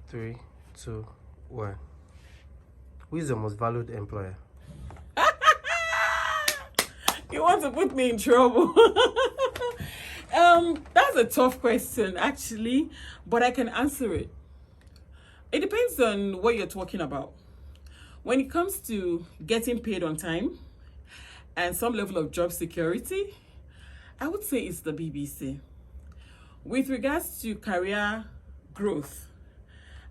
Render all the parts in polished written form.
Three, two, one. Who is your most valued employer? You want to put me in trouble? That's a tough question, actually, but I can answer it. It depends on what you're talking about. When it comes to getting paid on time and some level of job security, I would say it's the BBC. With regards to career growth,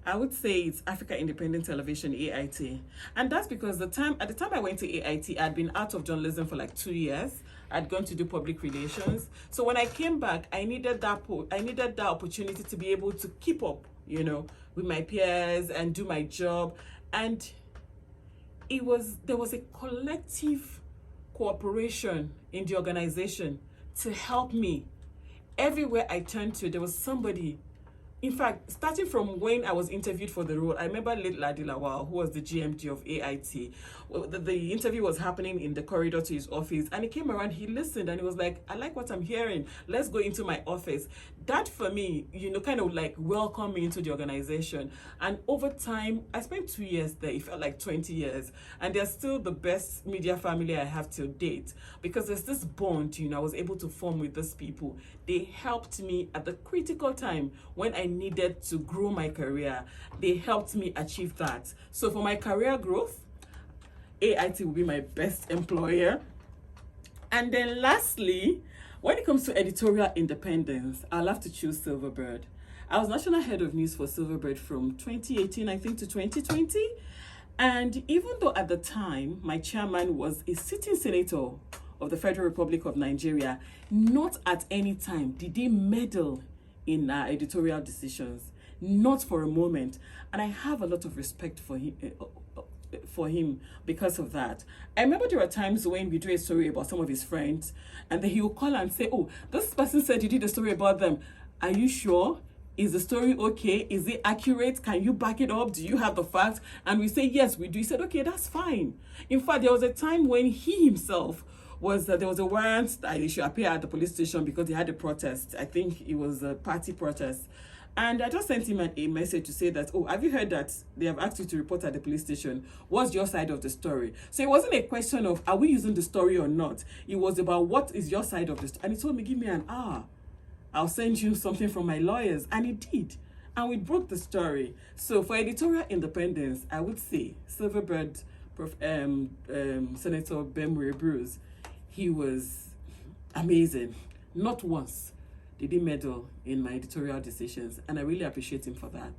I would say it's Africa Independent Television, AIT. And that's because at the time I went to AIT, I'd been out of journalism for like 2 years. I'd gone to do public relations. So when I came back, I needed that opportunity to be able to keep up, with my peers and do my job. And there was a collective cooperation in the organization to help me. Everywhere I turned to, there was somebody. In fact, starting from when I was interviewed for the role, I remember Late Ladilawal, who was the GMD of AIT. The interview was happening in the corridor to his office, and he came around, he listened, and he was like, I like what I'm hearing. Let's go into my office. That, for me, kind of like welcomed me into the organization. And over time, I spent 2 years there. It felt like 20 years. And they're still the best media family I have till date, because there's this bond, I was able to form with these people. They helped me at the critical time when I needed to grow my career. They helped me achieve that. So for my career growth, AIT will be my best employer. And then lastly, when it comes to editorial independence, I'll have to choose Silverbird. I was national head of news for Silverbird from 2018, I think, to 2020. And even though at the time, my chairman was a sitting senator of the Federal Republic of Nigeria, not at any time did he meddle in our editorial decisions, not for a moment. And I have a lot of respect for him because of that. I remember there were times when we do a story about some of his friends, and then he would call and say, oh, this person said you did a story about them. Are you sure? Is the story okay? Is it accurate? Can you back it up? Do you have the facts? And we say, yes, we do. He said, okay, that's fine. In fact, there was a time when he himself there was a warrant that he should appear at the police station because he had a protest. I think it was a party protest. And I just sent him a message to say that, oh, have you heard that they have asked you to report at the police station? What's your side of the story? So it wasn't a question of, are we using the story or not? It was about, what is your side of the story? And he told me, give me an hour. I'll send you something from my lawyers. And he did. And we broke the story. So for editorial independence, I would say Silverbird, Senator Bemwe Bruce, he was amazing. Not once did he meddle in my editorial decisions, and I really appreciate him for that.